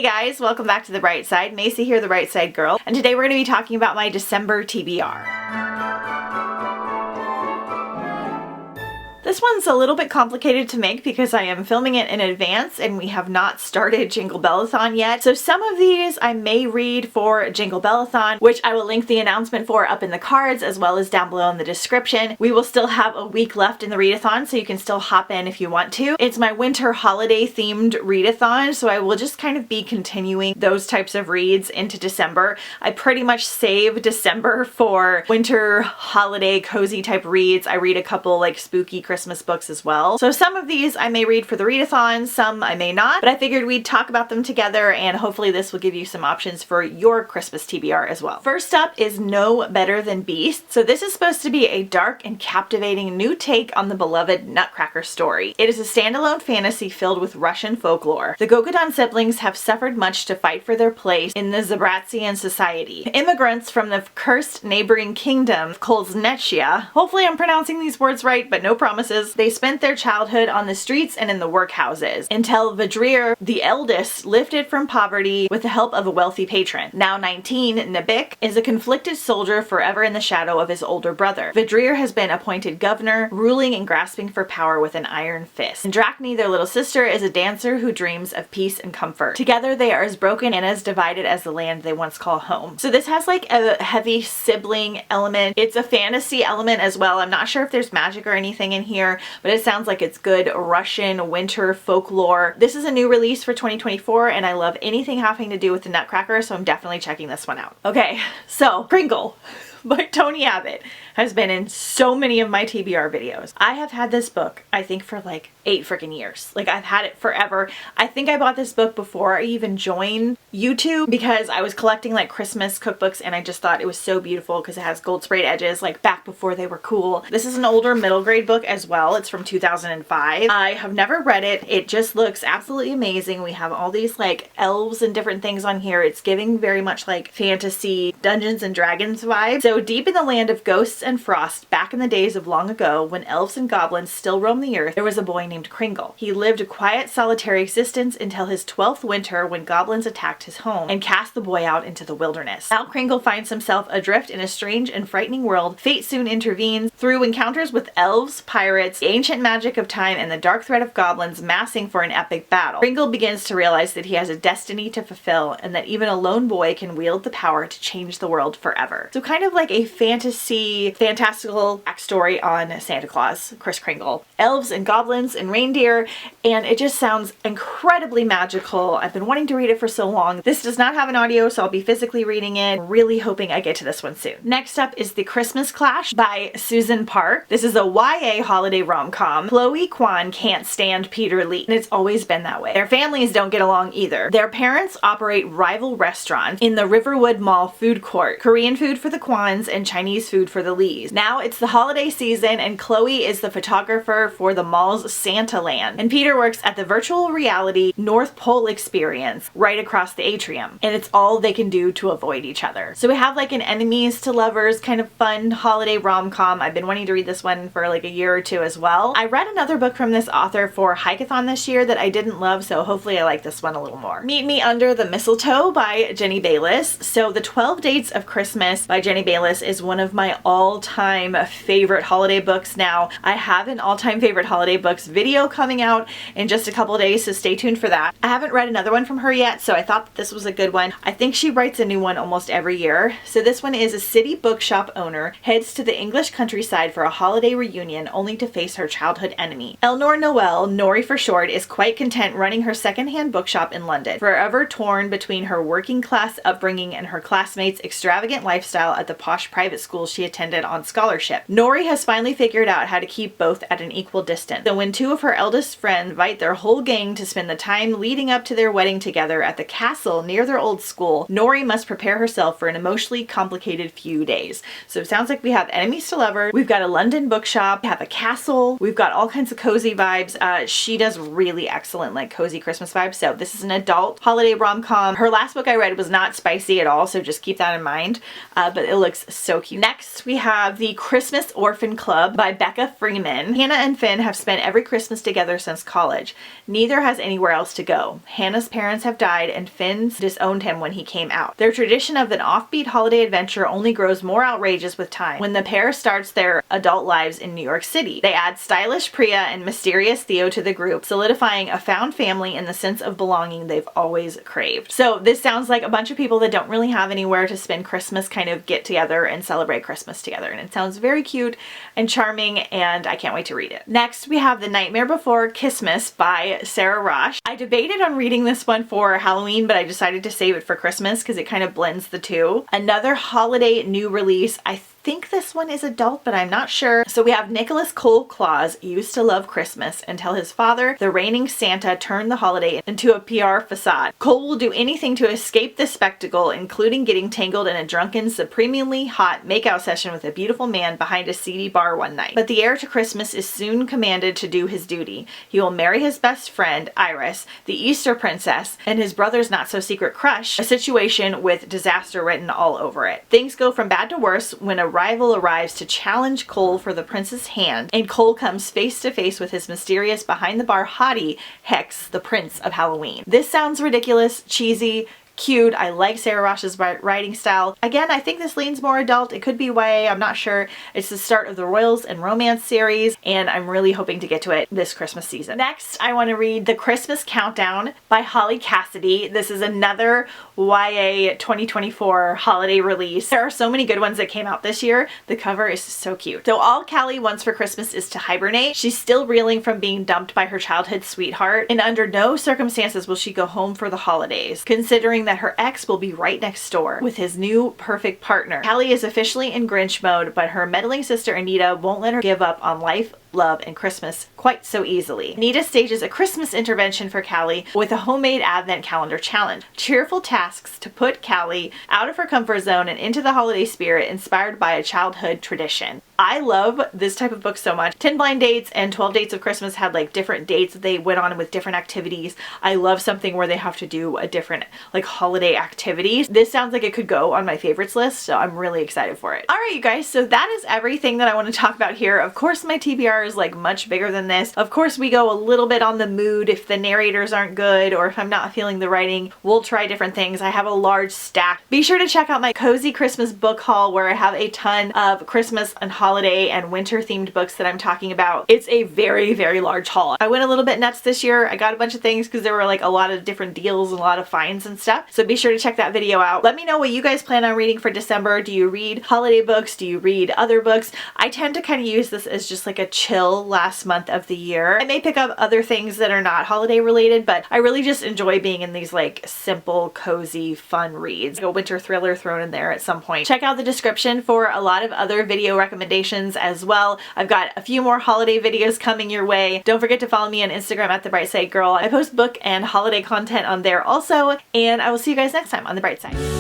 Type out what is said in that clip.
guys, welcome back to The Bright Side. Macy here, The Bright Side Girl, and today we're going to be talking about my December TBR. This one's a little bit complicated to make because I am filming it in advance and we have not started Jingle Bellathon yet. So some of these I may read for Jingle Bellathon, which I will link the announcement for up in the cards as well as down below in the description. We will still have a week left in the readathon, so you can still hop in if you want to. It's my winter holiday themed readathon, so I will just kind of be continuing those types of reads into December. I pretty much save December for winter holiday cozy type reads. I read a couple like spooky Christmas books as well. So some of these I may read for the readathon, some I may not, but I figured we'd talk about them together and hopefully this will give you some options for your Christmas TBR as well. First up is No Better Than Beast. So this is supposed to be a dark and captivating new take on the beloved Nutcracker story. It is a standalone fantasy filled with Russian folklore. The Gogodon siblings have suffered much to fight for their place in the Zabratsian society. Immigrants from the cursed neighboring kingdom of Kolznechia, hopefully I'm pronouncing these words right, but no promises. They spent their childhood on the streets and in the workhouses until Vedrir, the eldest, lifted from poverty with the help of a wealthy patron. Now 19, Nabik is a conflicted soldier forever in the shadow of his older brother. Vedrir has been appointed governor, ruling and grasping for power with an iron fist. And Drachny, their little sister, is a dancer who dreams of peace and comfort. Together they are as broken and as divided as the land they once call home. So this has like a heavy sibling element. It's a fantasy element as well. I'm not sure if there's magic or anything in here, but it sounds like it's good Russian winter folklore. This is a new release for 2024 and I love anything having to do with the Nutcracker, so I'm definitely checking this one out. Okay, so Kringle by Tony Abbott has been in so many of my TBR videos. I have had this book, I think, for like 8 freaking years. Like, I've had it forever. I think I bought this book before I even joined YouTube because I was collecting like Christmas cookbooks and I just thought it was so beautiful because it has gold sprayed edges like back before they were cool. This is an older middle grade book as well. It's from 2005. I have never read it. It just looks absolutely amazing. We have all these like elves and different things on here. It's giving very much like fantasy Dungeons and Dragons vibe. So deep in the land of ghosts and frost, back in the days of long ago when elves and goblins still roamed the earth, there was a boy named Kringle. He lived a quiet, solitary existence until his 12th winter when goblins attacked his home and cast the boy out into the wilderness. Now Kringle finds himself adrift in a strange and frightening world. Fate soon intervenes through encounters with elves, pirates, the ancient magic of time, and the dark threat of goblins massing for an epic battle. Kringle begins to realize that he has a destiny to fulfill and that even a lone boy can wield the power to change the world forever. So kind of like a fantasy, fantastical backstory on Santa Claus, Kris Kringle. Elves and goblins and reindeer, and it just sounds incredibly magical. I've been wanting to read it for so long. This does not have an audio, so I'll be physically reading it. Really hoping I get to this one soon. Next up is The Christmas Clash by Susan Park. This is a YA holiday rom-com. Chloe Kwan can't stand Peter Lee, and it's always been that way. Their families don't get along either. Their parents operate rival restaurants in the Riverwood Mall food court. Korean food for the Kwans and Chinese food for the Lees. Now it's the holiday season and Chloe is the photographer for the mall's Santa Land, and Peter works at the virtual reality North Pole experience right across the atrium, and it's all they can do to avoid each other. So we have like an enemies to lovers kind of fun holiday rom-com. I've been wanting to read this one for like a year or two as well. I read another book from this author for Hikeathon this year that I didn't love, so hopefully I like this one a little more. Meet Me Under the Mistletoe by Jenny Bayliss. So The 12 Dates of Christmas by Jenny Bayliss is one of my all-time favorite holiday books now. I have an all-time favorite holiday books video coming out in just a couple days, so stay tuned for that. I haven't read another one from her yet, so I thought that this was a good one. I think she writes a new one almost every year. So this one is a city bookshop owner heads to the English countryside for a holiday reunion only to face her childhood enemy. Eleanor Noel, Nori for short, is quite content running her secondhand bookshop in London, forever torn between her working class upbringing and her classmates' extravagant lifestyle at the posh private school she attended on scholarship. Nori has finally figured out how to keep both at an equal distance. So when two of her eldest friends invite their whole gang to spend the time leading up to their wedding together at the castle near their old school, Nori must prepare herself for an emotionally complicated few days. So it sounds like we have enemies to lovers, we've got a London bookshop, we have a castle, we've got all kinds of cozy vibes. She does really excellent like cozy Christmas vibes. So this is an adult holiday rom-com. Her last book I read was not spicy at all, so just keep that in mind. But it looks looks so cute. Next, we have the Christmas Orphan Club by Becca Freeman. Hannah and Finn have spent every Christmas together since college. Neither has anywhere else to go. Hannah's parents have died and Finn's disowned him when he came out. Their tradition of an offbeat holiday adventure only grows more outrageous with time when the pair starts their adult lives in New York City. They add stylish Priya and mysterious Theo to the group, solidifying a found family and the sense of belonging they've always craved. So this sounds like a bunch of people that don't really have anywhere to spend Christmas kind of get together and celebrate Christmas together, and it sounds very cute and charming, and I can't wait to read it. Next, we have The Nightmare Before Christmas by Sarah Rosh. I debated on reading this one for Halloween, but I decided to save it for Christmas because it kind of blends the two. Another holiday new release. I think this one is adult, but I'm not sure. So we have Nicholas Cole Claus used to love Christmas until his father, the reigning Santa, turned the holiday into a PR facade. Cole will do anything to escape the spectacle, including getting tangled in a drunken, supremely hot makeout session with a beautiful man behind a seedy bar one night. But the heir to Christmas is soon commanded to do his duty. He will marry his best friend, Iris, the Easter princess, and his brother's not-so-secret crush, a situation with disaster written all over it. Things go from bad to worse when a rival arrives to challenge Cole for the prince's hand, and Cole comes face to face with his mysterious behind-the-bar hottie, Hex, the Prince of Halloween. This sounds ridiculous, cheesy, cute. I like Sarah Rosh's writing style. Again, I think this leans more adult. It could be YA, I'm not sure. It's the start of the Royals and Romance series, and I'm really hoping to get to it this Christmas season. Next, I want to read The Christmas Countdown by Holly Cassidy. This is another YA 2024 holiday release. There are so many good ones that came out this year. The cover is so cute. So all Callie wants for Christmas is to hibernate. She's still reeling from being dumped by her childhood sweetheart, and under no circumstances will she go home for the holidays, considering that her ex will be right next door with his new perfect partner. Callie is officially in Grinch mode, but her meddling sister Anita won't let her give up on life, love, and Christmas quite so easily. Anita stages a Christmas intervention for Callie with a homemade advent calendar challenge. Cheerful tasks to put Callie out of her comfort zone and into the holiday spirit inspired by a childhood tradition. I love this type of book so much. 10 Blind Dates and 12 Dates of Christmas had like different dates that they went on with different activities. I love something where they have to do a different like holiday activities. This sounds like it could go on my favorites list, so I'm really excited for it. Alright you guys, so that is everything that I want to talk about here. Of course my TBR is like much bigger than this. Of course we go a little bit on the mood. If the narrators aren't good or if I'm not feeling the writing, we'll try different things. I have a large stack. Be sure to check out my cozy Christmas book haul where I have a ton of Christmas and holiday and winter themed books that I'm talking about. It's a very, very large haul. I went a little bit nuts this year. I got a bunch of things because there were like a lot of different deals and a lot of finds and stuff. So be sure to check that video out. Let me know what you guys plan on reading for December. Do you read holiday books? Do you read other books? I tend to kind of use this as just like a chill last month of the year. I may pick up other things that are not holiday related, but I really just enjoy being in these like simple, cozy, fun reads. Like a winter thriller thrown in there at some point. Check out the description for a lot of other video recommendations as well. I've got a few more holiday videos coming your way. Don't forget to follow me on Instagram at The Bright Side Girl. I post book and holiday content on there also, and I will see you guys next time on The Bright Side.